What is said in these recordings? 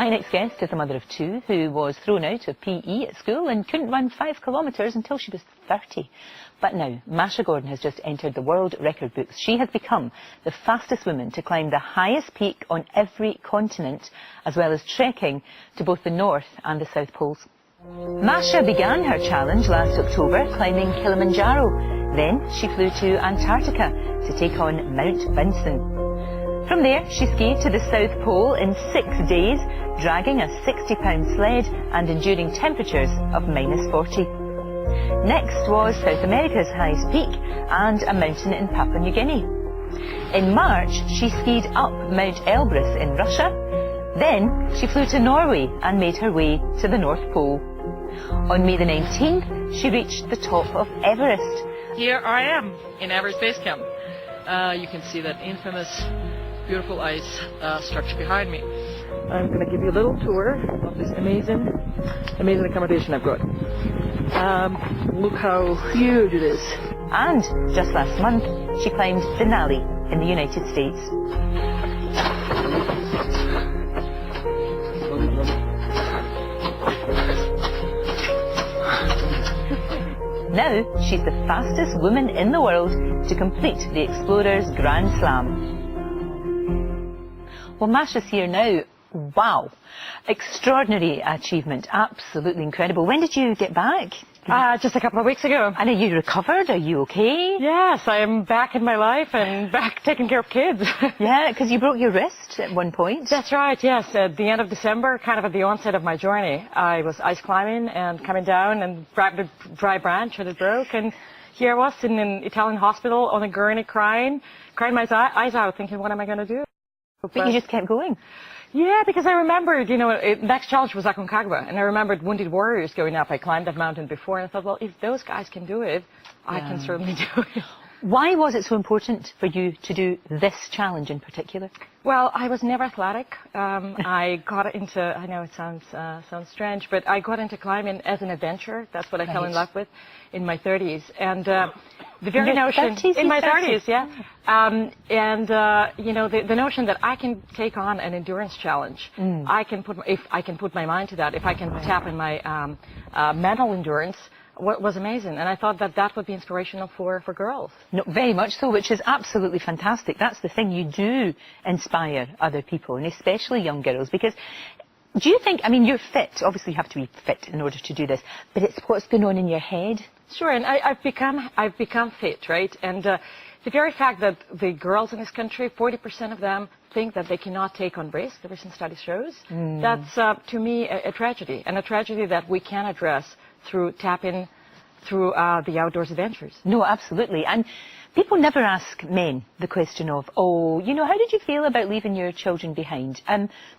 My next guest is a mother of two who was thrown out of PE at school and couldn't run 5 kilometres until she was 30. But now, Masha Gordon has just entered the world record books. She has become the fastest woman to climb the highest peak on every continent, as well as trekking to both the North and the South Poles. Masha began her challenge last October climbing Kilimanjaro. Then she flew to Antarctica to take on Mount Vinson. From there, she skied to the South Pole in 6 days, dragging a 60-pound sled and enduring temperatures of -40. Next was South America's highest peak and a mountain in Papua New Guinea. In March, she skied up Mount Elbrus in Russia. Then she flew to Norway and made her way to the North Pole. On May the 19th, she reached the top of Everest. Here I am in Everest Base Camp. You can see that infamous beautiful ice structure behind me. I'm going to give you a little tour of this amazing accommodation I've got. Look how huge it is. And just last month, she climbed Denali in the United States. Now, she's the fastest woman in the world to complete the Explorer's Grand Slam. Well, Masha's here now. Wow. Extraordinary achievement. Absolutely incredible. When did you get back? Just a couple of weeks ago. And are you recovered? Are you okay? Yes, I am back in my life and back taking care of kids. Yeah, because you broke your wrist at one point. That's right, yes. At the end of December, kind of at the onset of my journey, I was ice climbing and coming down and grabbed a dry branch and it broke. And here I was in an Italian hospital on a gurney crying my eyes out, thinking, what am I going to do? But you just kept going. Yeah, because I remembered, next challenge was Aconcagua, and I remembered Wounded Warriors going up. I climbed that mountain before, and I thought, well, if those guys can do it, I can certainly do it. Why was it so important for you to do this challenge in particular? Well, I was never athletic. I got into, I know it sounds strange, but I got into climbing as an adventure. That's what I fell in love with in my 30s. And the very notion... 30s, in my 30s, yeah. The notion that I can take on an endurance challenge, if I can put my mind to that, if I can tap in my mental endurance, was amazing, and I thought that would be inspirational for girls. No, very much so, which is absolutely fantastic. That's the thing, you do inspire other people, and especially young girls, because do you think, you're fit, obviously you have to be fit in order to do this, but it's what's going on in your head? Sure, and I've become fit, right? And the very fact that the girls in this country, 40% of them think that they cannot take on risk, the recent study shows, that's to me a tragedy, and a tragedy that we can address through tapping through the outdoors adventures. No, absolutely. And people never ask men the question of, how did you feel about leaving your children behind?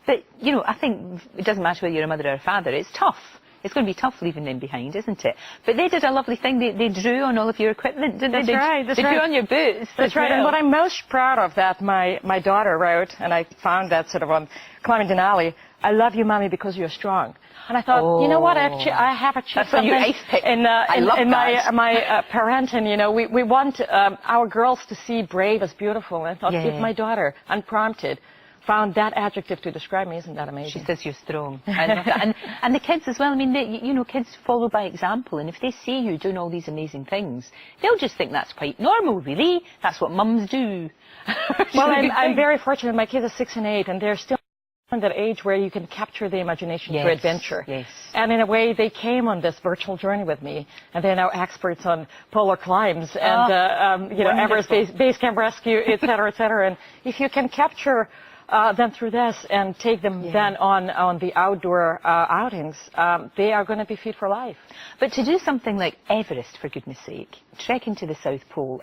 But, I think it doesn't matter whether you're a mother or a father, it's tough. It's going to be tough leaving them behind, isn't it? But they did a lovely thing. They drew on all of your equipment, didn't they? They drew on your boots. That's right. And what I'm most proud of that my daughter wrote, and I found that sort of on climbing Denali, I love you, Mommy, because you're strong. And I thought, you know what, I have achieved something in my parenting. We want our girls to see brave as beautiful. And I thought, if my daughter, unprompted, found that adjective to describe me, isn't that amazing? She says you're strong. And the kids as well. Kids follow by example. And if they see you doing all these amazing things, they'll just think that's quite normal, really. That's what mums do. Well, I'm very fortunate. My kids are 6 and 8, and they're still in that age where you can capture the imagination through adventure. Yes. And in a way, they came on this virtual journey with me, and they're now experts on polar climbs and Everest base camp rescue, et cetera, And if you can capture them through this and take them then on the outdoor outings, they are going to be fit for life. But to do something like Everest, for goodness sake, trekking to the South Pole,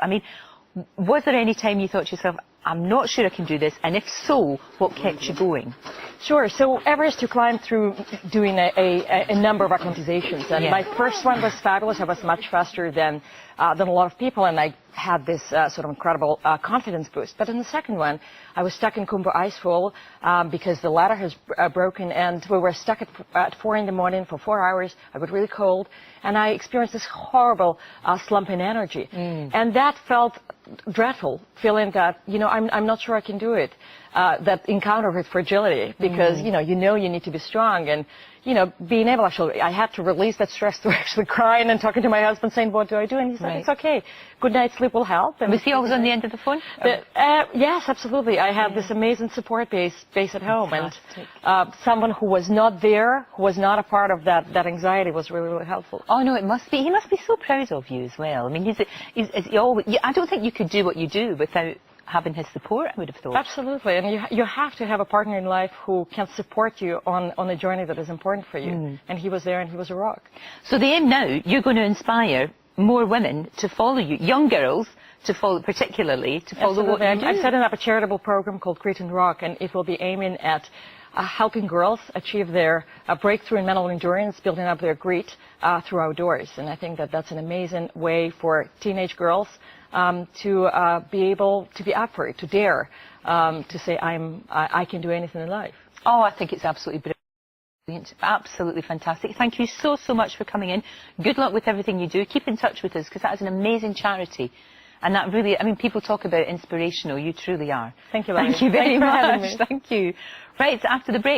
was there any time you thought to yourself, I'm not sure I can do this, and if so, what kept you going? Sure. So Everest, you climb through doing a number of acclimatizations, and my first one was fabulous. I was much faster than a lot of people, and I had this sort of incredible confidence boost. But in the second one, I was stuck in Kumbu Icefall because the ladder has broken, and we were stuck at 4 in the morning for 4 hours. I got really cold, and I experienced this horrible slump in energy. And that felt dreadful, feeling that, I'm not sure I can do it. That encounter with fragility, because you need to be strong, and being able, actually, I had to release that stress through actually crying and talking to my husband, saying, what do I do? And he said, it's okay. Good night's sleep will help. And was he always on the end of the phone? Yes, absolutely. I have this amazing support base at home. Fantastic. And someone who was not there, who was not a part of that anxiety, was really, really helpful. Oh, no, it must be. He must be so proud of you as well. I mean, I don't think you could do what you do without having his support, I would have thought. Absolutely, and you have to have a partner in life who can support you on a journey that is important for you. And he was there, and he was a rock. So the aim now, you're going to inspire more women to follow you, young girls to follow, particularly, to follow what you do. I'm setting up a charitable program called GRIT&ROCK, and it will be aiming at helping girls achieve their breakthrough in mental endurance, building up their grit through outdoors. And I think that that's an amazing way for teenage girls to be able to be up for it, to dare, to say, I can do anything in life. Oh, I think it's absolutely brilliant. Absolutely fantastic. Thank you so much for coming in. Good luck with everything you do. Keep in touch with us, because that is an amazing charity. And that really, I mean, people talk about inspirational. You truly are. Thank you, Thank you very much. Thank you. Right, after the break.